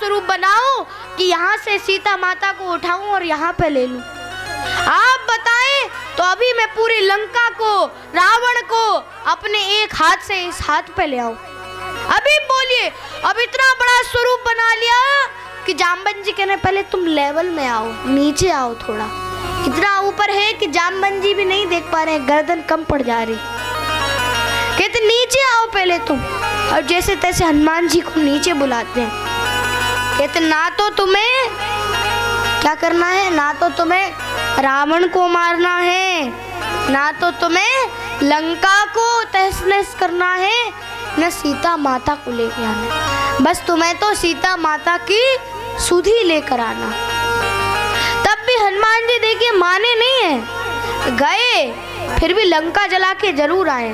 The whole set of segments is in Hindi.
स्वरूप बनाऊं कि यहाँ से सीता माता को उठाऊं और यहाँ पे ले लूं? आप बताएं तो अभी मैं पूरी लंका को, रावण को अपने एक हाथ से इस हाथ पे ले आऊं? अभी बोलिए। अब इतना बड़ा स्वरूप बना लिया कि जामवंत जी कहने पहले तुम लेवल में आओ, नीचे आओ थोड़ा। इतना ऊपर है कि जामवंत जी भी नहीं देख पा रहे, गर्दन कम पड़ जा रही। कहते नीचे आओ पहले तुम, और जैसे तैसे हनुमान जी को नीचे बुलाते हैं। कहते ना तो तुम्हें क्या करना है, ना तो तुम्हें रावण को मारना है, ना तो तुम्हें लंका को तहस नहस करना है, न सीता माता को लेके आना। बस तुम्हें तो सीता माता की सुधि लेकर आना। तब भी हनुमान जी देखिए माने नहीं है, गए फिर भी लंका जला के जरूर आए।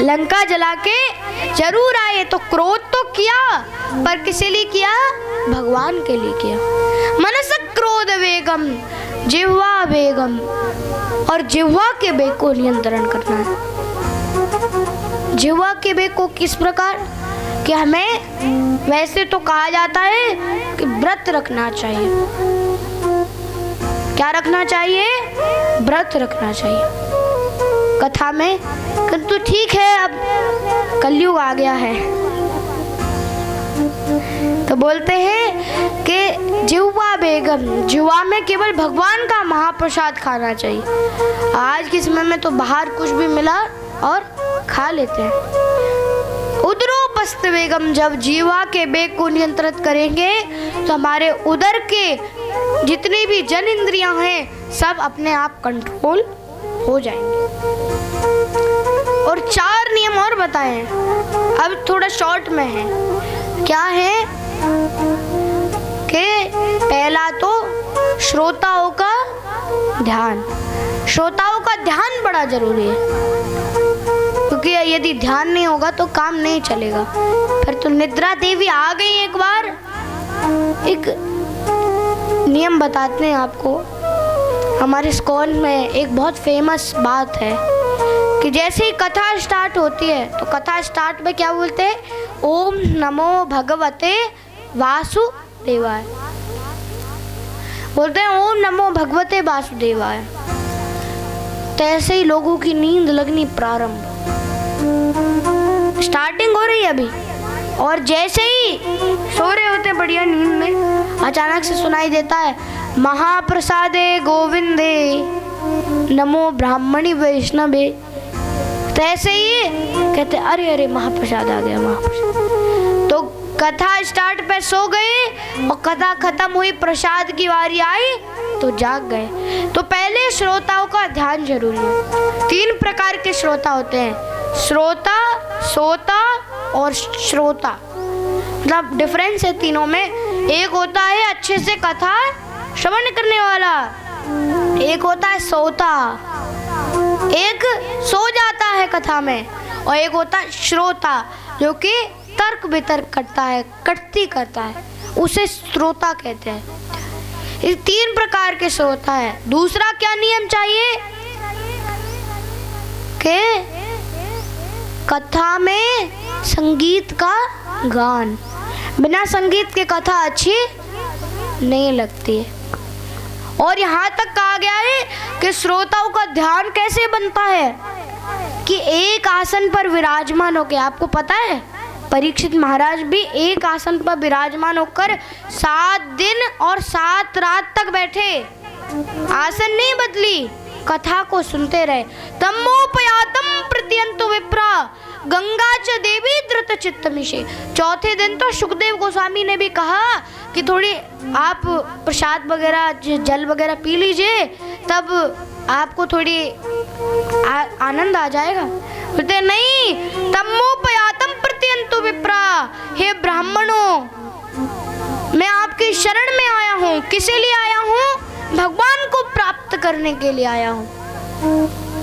लंका जला के जरूर आए। तो क्रोध तो किया, पर किस लिए किया? भगवान के लिए किया। मनस क्रोध वेगम जिह्वा वेगम, और जिह्वा के वेग को नियंत्रण करना है। जिह्वा के वेग को किस प्रकार कि हमें वैसे तो कहा जाता है कि व्रत रखना चाहिए। क्या रखना चाहिए? व्रत रखना चाहिए कथा में। किंतु ठीक है, अब कलयुग आ गया है तो बोलते हैं कि जिह्वा बेगम, जिह्वा में केवल भगवान का महाप्रसाद खाना चाहिए। आज के समय में तो बाहर कुछ भी मिला और खा लेते हैं। उदरोपस्थ बेगम, जब जीवा के बेग को नियंत्रित करेंगे तो हमारे उदर के जितनी भी जन इंद्रियां हैं सब अपने आप कंट्रोल हो जाएंगे। और 4 नियम और बताएं, अब थोड़ा शॉर्ट में है। क्या है कि पहला तो श्रोताओं का ध्यान। श्रोताओं का ध्यान बड़ा जरूरी है, क्योंकि यदि ध्यान नहीं होगा तो काम नहीं चलेगा। फिर तो निद्रा देवी आ गई। एक बार एक नियम बताते हैं आपको। हमारे इस्कॉन में एक बहुत फेमस बात है कि जैसे ही कथा स्टार्ट होती है तो कथा स्टार्ट में क्या बोलते हैं? ओम नमो भगवते वासुदेवाय। बोलते हैं ओम नमो भगवते वासुदेवाय। तो ऐसे ही लोगों की नींद लगनी प्रारंभ, स्टार्टिंग हो रही है अभी, और जैसे ही सो रहे होते बढ़िया नींद में, अचानक से सुनाई देता है महाप्रसादे गोविंदे नमो ब्राह्मणी वैष्णवे। तो ऐसे ही कहते अरे अरे महाप्रसाद आ गया, महाप्रसाद। तो कथा स्टार्ट पे सो गए और कथा खत्म हुई, प्रसाद की बारी आई तो जाग गए। तो पहले श्रोताओं का ध्यान जरूरी है। 3 प्रकार के श्रोता होते हैं, श्रोता, सोता और श्रोता। मतलब डिफरेंस है तीनों में। एक होता है अच्छे से कथा श्रवण करने वाला, एक होता है सोता, एक सो जाता है कथा में, और एक होता है श्रोता जो कि तर्क वितर्क करता है, कटती करता है, उसे श्रोता कहते हैं। इस 3 प्रकार के श्रोता है। दूसरा क्या नियम चाहिए कि कथा में संगीत का गान, बिना संगीत के कथा अच्छी नहीं लगती है। और यहाँ तक कहा गया है कि श्रोताओं का ध्यान कैसे बनता है कि एक आसन पर विराजमान होकर, आपको पता है परीक्षित महाराज भी एक आसन पर विराजमान होकर 7 दिन और 7 रात तक बैठे, आसन नहीं बदली, कथा को सुनते रहे। तमोपयातम प्रत्यंतो विप्रा गंगा च देवी धृत चित्तमिषे। चौथे दिन तो सुखदेव गोस्वामी ने भी कहा कि थोड़ी आप प्रसाद वगैरह जल वगैरह पी लीजिए, तब आपको थोड़ी आनंद आ जाएगा। बोलते नहीं, तमोपयातम प्रत्यंतो विप्रा, हे ब्राह्मणों मैं आपकी शरण में आया हूँ। किसे लिए आया हूँ? भगवान को प्राप्त करने के लिए आया हूँ।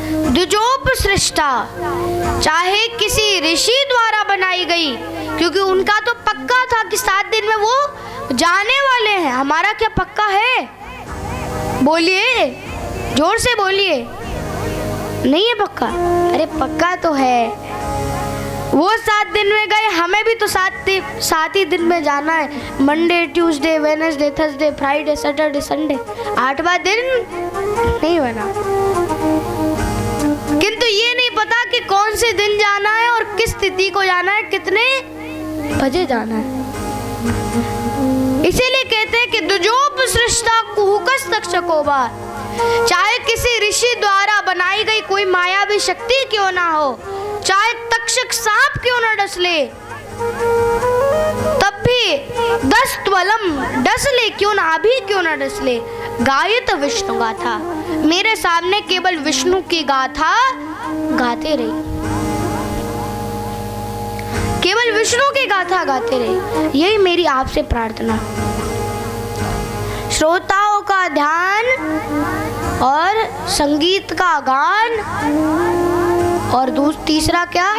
द्विजोपसृष्टा, चाहे किसी ऋषि द्वारा बनाई गई, क्योंकि उनका तो पक्का था कि 7 दिन में वो जाने वाले हैं। हमारा क्या पक्का है? बोलिए, जोर से बोलिए। नहीं है पक्का? अरे पक्का तो है। वो 7 दिन में गए, हमें भी तो 7 ही दिन में जाना है। Monday, Tuesday, Wednesday, Thursday, Friday, Saturday, Sunday, 8वां दिन नहीं बना। किंतु ये नहीं पता कि कौन से दिन जाना है और किस तिथि को जाना है, कितने बजे जाना है। इसीलिए कहते हैं कि दुजोप सृष्टा कुहुकस तक्षकोबा, चाहे किसी ऋषि द्वारा बनाई गई कोई मायावी शक्ति क्यों ना हो, चाहे तक्षक सांप क्यों ना डस ले, तब भी 10 त्वलम डस ले क्यों ना, अभी क्यों ना डस ले, गायत विष्णु गाथा, मेरे सामने केवल विष्णु की गाथा गाते रही, केवल विष्णु की गाथा गाते रहे। यही मेरी आपसे प्रार्थना। श्रोताओं का ध्यान और संगीत का गान, और तीसरा क्या,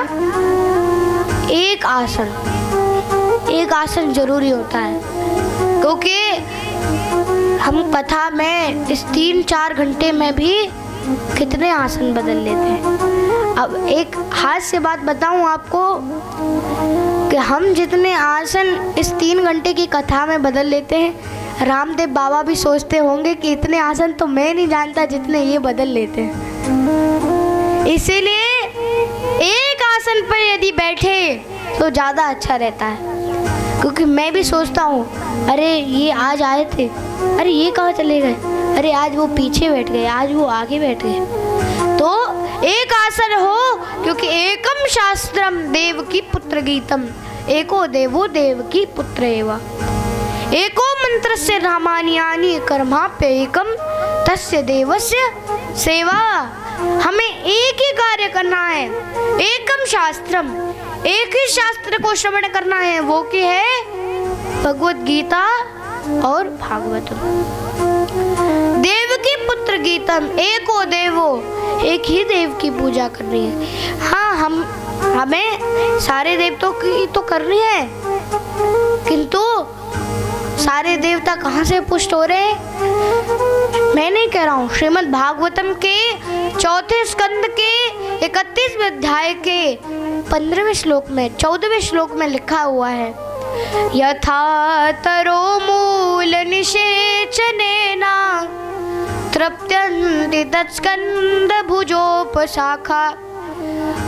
एक आसन जरूरी होता है, क्योंकि हम कथा में इस 3-4 घंटे में भी कितने आसन बदल लेते हैं। अब एक हाथ से बात बताऊं आपको कि हम जितने आसन इस 3 घंटे की कथा में बदल लेते हैं, रामदेव बाबा भी सोचते होंगे कि इतने आसन तो मैं नहीं जानता जितने ये बदल लेते हैं। इसीलिए एक आसन पर यदि बैठे तो ज़्यादा अच्छा रहता है, क्योंकि मैं भी सोचता हूँ, अरे ये आज आए थे, अरे ये कहाँ चले गए, अरे आज वो पीछे बैठ गए, आज वो आगे बैठ गए। तो एक आसन हो, क्योंकि एकम शास्त्रम देव की पुत्र गीतम, एको देवो देव की पुत्र एवा, एको मंत्र से रामान्यानि कर्माप्य एकम तस्य देवस्य सेवा। हमें एक ही कार्य करना है, एकम शास्त्रम, एक ही शास्त्र को श्रवण करना है, वो की है भगवत गीता और भागवतम। देव की पुत्र गीतम, एको देवो, एक ही देव की पूजा करनी है। हाँ, हमें सारे देवताओं की तो करनी है, किंतु सारे देवता कहाँ से पुष्ट हो रहे हैं? मैं नहीं कह रहा हूँ, श्रीमद् भागवतम के 4थे स्कंद के 31वें अध्याय के 15वें श्लोक में 14वें श्लोक में लिखा हुआ है, यथा तरो मूल निषेचनेना तृप्यन्ति तत्स्कंद भुजोपशाखा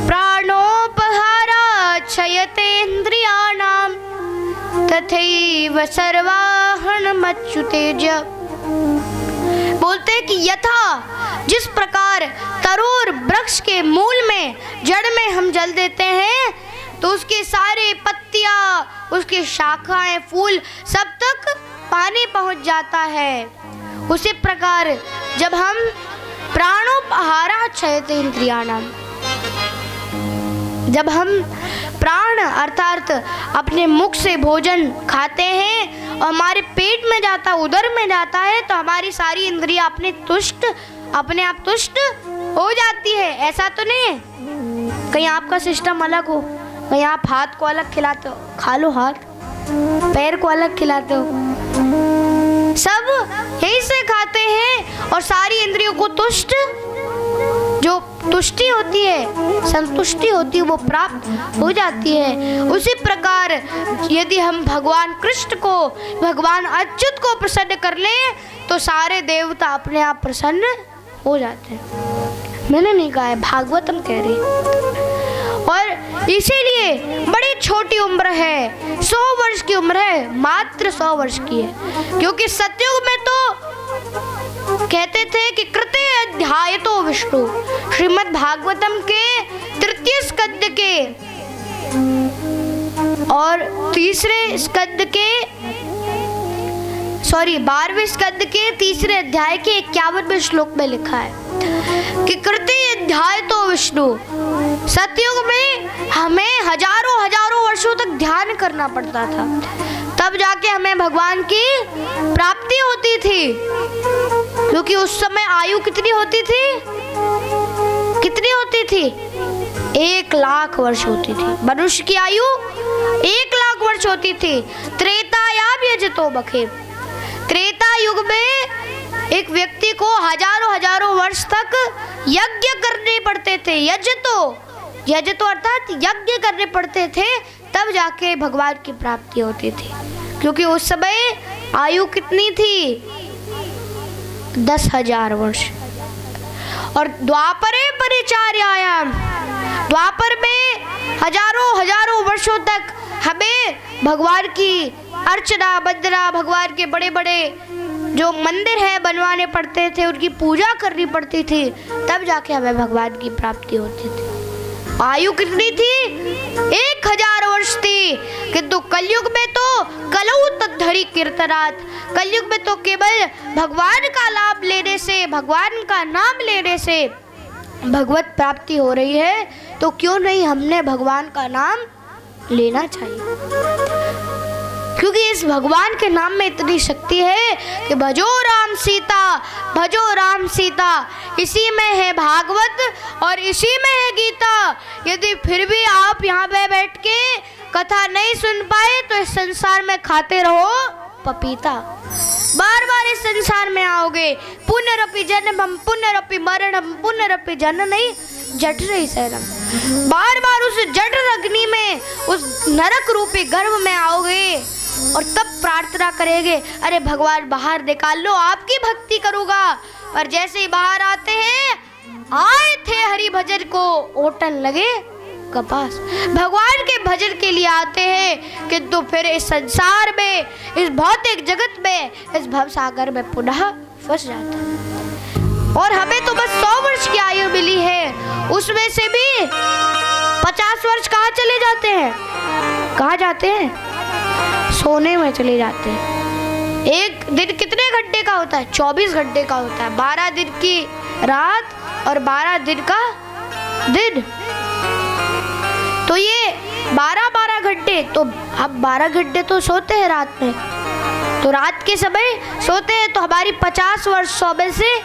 प्राणोपहारा क्षयतेन्द्रियाणाम तथैव सर्वाहनमच्युतेज। बोलते कि यथा, जिस प्रकार तरोर वृक्ष के मूल में, जड़ में हम जल देते हैं तो उसके सारे पत्तियां, उसकी शाखाएं, फूल सब तक पानी पहुंच जाता है, उसी प्रकार जब हम प्राणोपहारा क्षयतेन्द्रियाणाम, जब हम प्राण अर्थात अपने मुख से भोजन खाते हैं और हमारे पेट में जाता, उदर में जाता है, तो हमारी सारी इंद्रियां अपने आप तुष्ट हो जाती है। ऐसा तो नहीं है कहीं आपका सिस्टम अलग हो, कहीं आप हाथ को अलग खिलाते हो, खा लो हाथ, पैर को अलग खिलाते हो, सब यहीं से खाते हैं और सारी इंद्रियों को जो तुष्टि होती है, संतुष्टि होती है, वो प्राप्त हो जाती है। उसी प्रकार यदि हम भगवान कृष्ण को, भगवान अच्युत को प्रसन्न कर लें तो सारे देवता अपने आप प्रसन्न हो जाते हैं। मैंने नहीं कहा है, भागवतम कह रही। और इसीलिए बड़ी छोटी उम्र है, 100 वर्ष की उम्र है, मात्र 100 वर्ष की है, क्योंकि सतयुग में तो कहते थे कि कृते अध्याय तो विष्णु, श्रीमद् भागवतम के 3य स्कंद के और 3रे स्कंद के 12वें स्कंद के 3रे अध्याय के 51वें श्लोक में लिखा है कि कृते अध्याय तो विष्णु। सतयुग में हमें हजारों वर्षों तक ध्यान करना पड़ता था, तब जाके हमें भगवान की प्राप्ति होती थी, क्योंकि उस समय आयु कितनी होती थी? 1 लाख वर्ष होती थी। मनुष्य की आयु 1 लाख वर्ष होती थी। त्रेतायाम यजतो बखे, त्रेता युग में एक व्यक्ति को हजारों वर्ष तक यज्ञ करने पड़ते थे। यज्ञ तो यज्ञ तो अर्थात यज्ञ करने पड़ते थे, तब जाके भगवान की प्राप्ति होती थी। क्योंकि उस समय आयु कितनी थी? 10,000 वर्ष। और द्वापरे परिचार्यायाम, द्वापर में हजारों वर्षों तक हमें भगवान की अर्चना वंदना, भगवान के बड़े बड़े जो मंदिर है बनवाने पड़ते थे, उनकी पूजा करनी पड़ती थी, तब जाके हमें भगवान की प्राप्ति होती थी। आयु कितनी थी? 1,000 वर्ष थी। किंतु कलयुग में तो कलौ तद्धरि कीर्तनात्, कलयुग में तो केवल भगवान का लाभ लेने से, भगवान का नाम लेने से भगवत प्राप्ति हो रही है। तो क्यों नहीं हमने भगवान का नाम लेना चाहिए? क्योंकि इस भगवान के नाम में इतनी शक्ति है कि भजो राम सीता, भजो राम सीता, इसी में है भागवत और इसी में है गीता। यदि फिर भी आप यहाँ पे बैठ के कथा नहीं सुन पाए तो इस संसार में खाते रहो पपीता। बार बार इस संसार में आओगे। पुनरपि जन्मम पुनरपि मरणम पुनरपि जननी जठरे शरणम। बार बार उस जठर अग्नि में, उस नरक रूपी गर्भ में आओगे और तब प्रार्थना करेंगे, अरे भगवान बाहर निकाल लो, आपकी भक्ति करूँगा। और जैसे ही बाहर आते हैं, आए थे हरि भजन को ओटन लगे कपास। भगवान के भजन के लिए आते हैं, किंतु फिर इस संसार में, इस भौतिक जगत में, इस भवसागर में पुनः फंस जाते हैं। और हमें तो बस 100 वर्ष की आयु मिली है, उसमें से भी 50 वर्ष कहाँ चले जाते हैं? कहाँ जाते हैं? सोने में चले जाते हैं। एक दिन कितने घंटे का होता है? 24 घंटे का होता है। 12 दिन की रात और 12 दिन का दिन, तो ये 12 घंटे। तो अब 12 घंटे तो सोते हैं रात में, तो रात के समय सोते हैं, तो हमारी 50 वर्ष 100 में से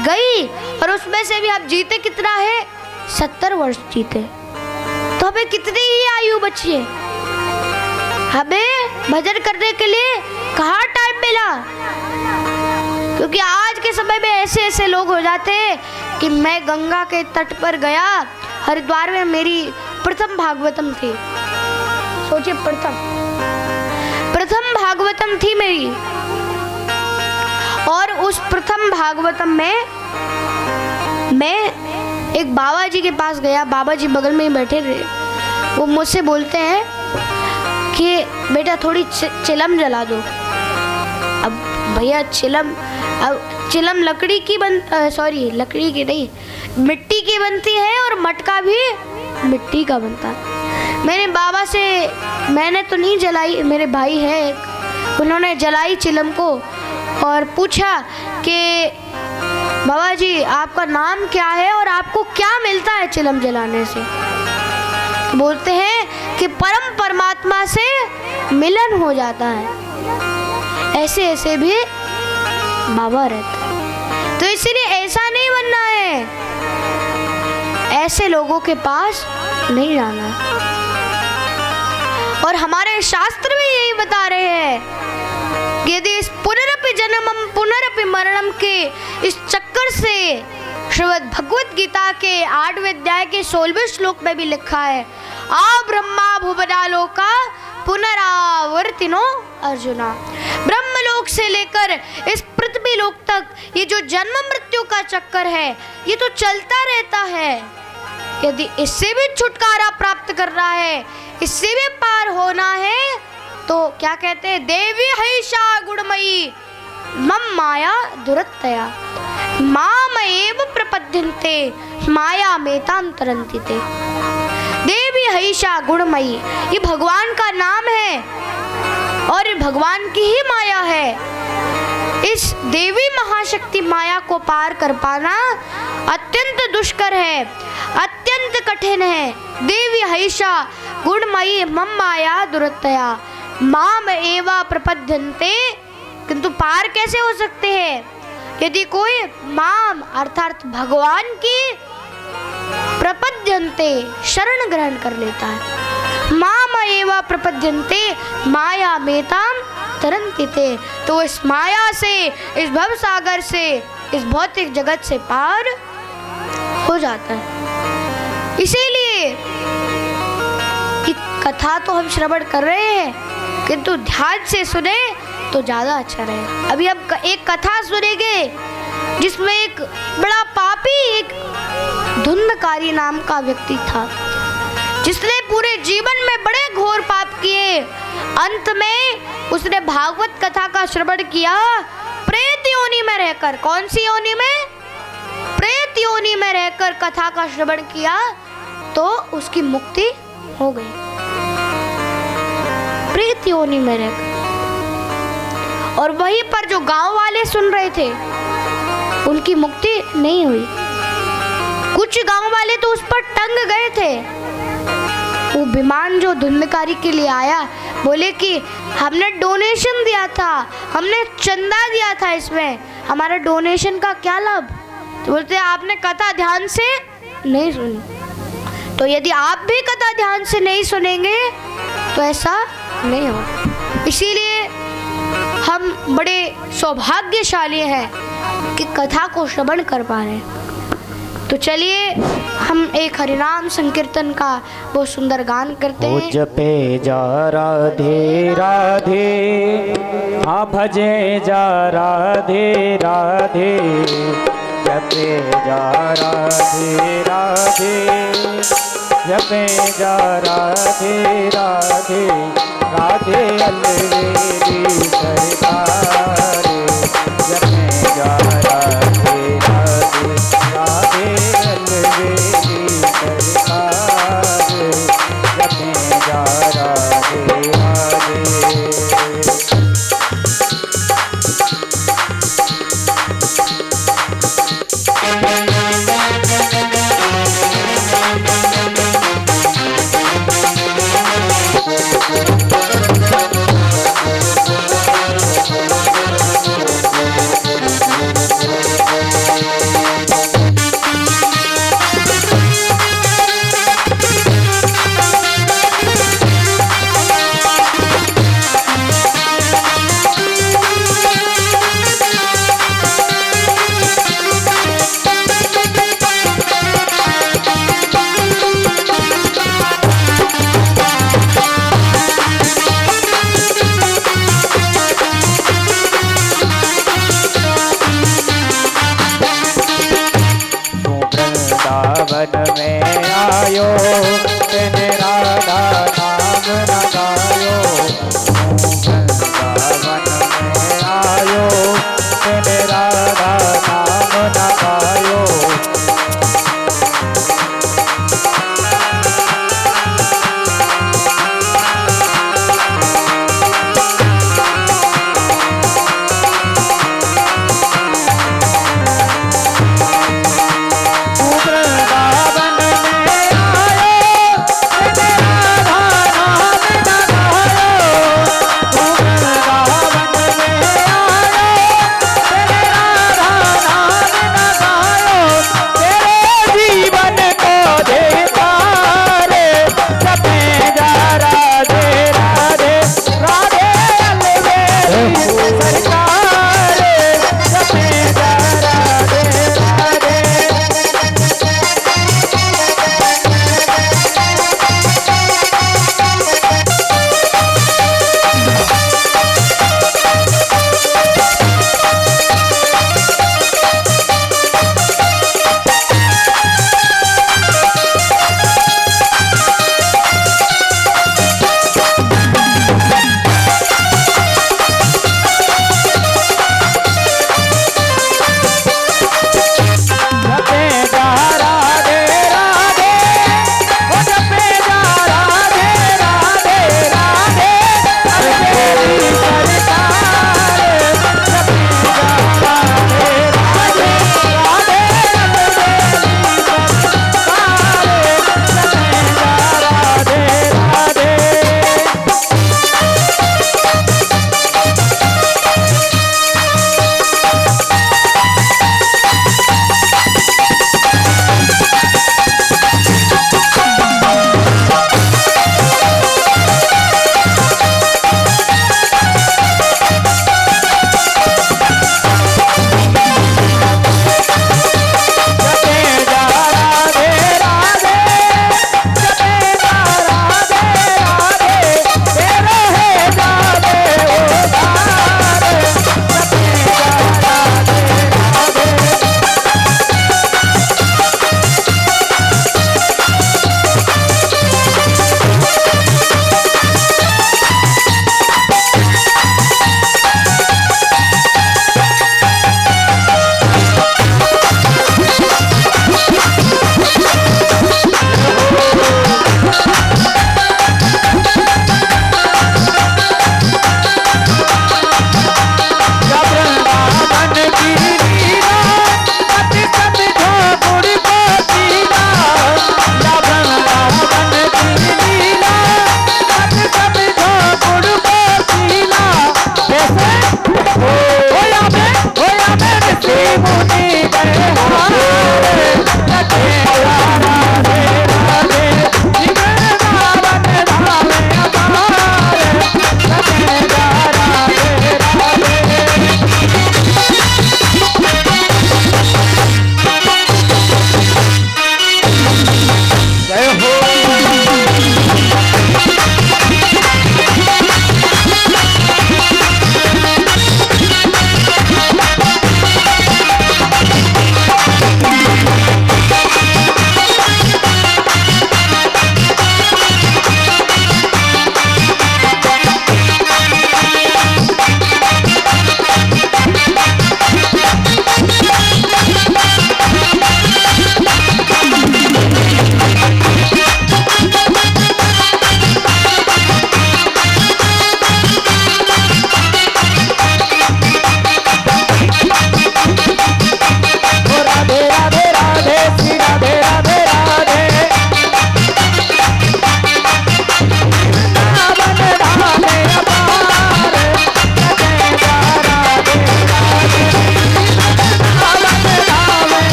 गई। और उसमें से भी आप जीते कितना है? 70 वर्ष जीते। तो हमें कितनी ही आयु बची है? हमें भजन करने के लिए कहाँ टाइम मिला? क्योंकि आज के समय में ऐसे लोग हो जाते हैं कि मैं गंगा के तट पर गया, हरिद्वार में मेरी प्रथम भागवतम थी। सोचिए, प्रथम भागवतम थी मेरी, और उस प्रथम भागवतम में मैं एक बाबा जी के पास गया। बाबा जी बगल में ही बैठे थे। वो मुझसे बोलते हैं कि बेटा थोड़ी चिलम जला दो। अब भैया चिलम लकड़ी की लकड़ी की नहीं, मिट्टी की बनती है, और मटका भी मिट्टी का बनता है। मैंने तो नहीं जलाई, मेरे भाई है एक, उन्होंने जलाई चिलम को और पूछा कि बाबा जी आपका नाम क्या है और आपको क्या मिलता है चिलम जलाने से? तो बोलते हैं कि परम परमात्मा से मिलन हो जाता है। ऐसे भी बाबा रहते हैं। तो इसीलिए ऐसा नहीं बनना है, ऐसे लोगों के पास नहीं जाना। और हमारे शास्त्र में यही बता रहे हैं कि यदि इस पुनरपि जन्मम पुनरपि मरणम के इस चक्कर से, श्रीमद् भगवत गीता के 8वें अध्याय के 16वें श्लोक में भी लिखा है, आ ब्रह्मा भुवनालोका पुनरावर्तिनो अर्जुना। ब्रह्मलोक से लेकर इस पृथ्वी लोक तक ये जो जन्म मृत्यु का चक्कर है, ये तो चलता रहता है। यदि इससे भी छुटकारा प्राप्त करना है, इससे भी पार होना है, तो क्या कहते हैं? देवी हैषा गुणमयी मम माया दुरत्तया माम एव प्रपद्यन्ते माया मेतां तरन्ति ते। देवी हैषा गुणमयी, ये भगवान का नाम है और भगवान की ही माया है। इस देवी महाशक्ति माया को पार कर पाना अत्यंत दुष्कर है, अत्यंत कठिन है। देवी हैषा गुणमयी मम माया दुरत्तया माम एवा प्रपद्यन्ते। किंतु पार कैसे हो सकते हैं? यदि कोई माम अर्थात भगवान की प्रपद्यन्ते शरण ग्रहण कर लेता है। माम एवा प्रपद्यन्ते माया मेतां तरन्ति ते, तो इस माया से, इस भव सागर से, इस भौतिक जगत से पार हो जाता है। इसीलिए कथा तो हम श्रवण कर रहे हैं, किंतु ध्यान से सुने तो ज़्यादा अच्छा रहेगा। अभी हम एक कथा सुनेंगे जिसमें एक बड़ा पापी, एक धुंधकारी नाम का व्यक्ति था, जिसने पूरे जीवन में बड़े घोर पाप किए। अंत में उसने भागवत कथा का श्रवण किया, प्रेत योनि में रहकर। कौन सी योनि में? प्रेत योनि में रहकर कथा का श्रवण किया तो उसकी मुक्ति हो गई। प्रेत योनि में रहकर। और वहीं पर जो गांव वाले सुन रहे थे उनकी मुक्ति नहीं हुई। कुछ गांव वाले तो उस पर टंग गए थे। वो विमान जो धुंधकारी के लिए आया, बोले कि हमने डोनेशन दिया था, हमने चंदा दिया था, इसमें हमारा डोनेशन का क्या लाभ? तो बोलते आपने कथा ध्यान से नहीं सुनी। तो यदि आप भी कथा ध्यान से नहीं सुनेंगे तो ऐसा नहीं होगा। इसीलिए हम बड़े सौभाग्यशाली हैं कि कथा को श्रवण कर पा रहे हैं। तो चलिए हम एक हरिनाम संकीर्तन का बहुत सुंदर गान करते हैं। जपे जा राधे राधे, हाँ भजे जा राधे राधे, जपे जा राधे राधे, जपे जा राधे राधे, राधे अलवेली सरकार, जपे जा राधे राधे, राधे अलवेली सरकार, जपे जा राधे राधे।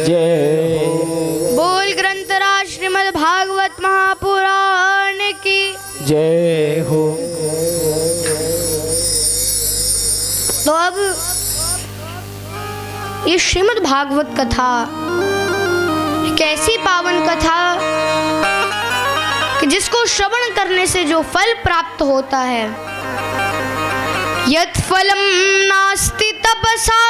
जय बोल ग्रंथराज श्रीमद् भागवत महापुराण की जय हो। तो अब ये श्रीमद् भागवत कथा एक ऐसी पावन कथा कि जिसको श्रवण करने से जो फल प्राप्त होता है, यत् फलम नास्ति तपसा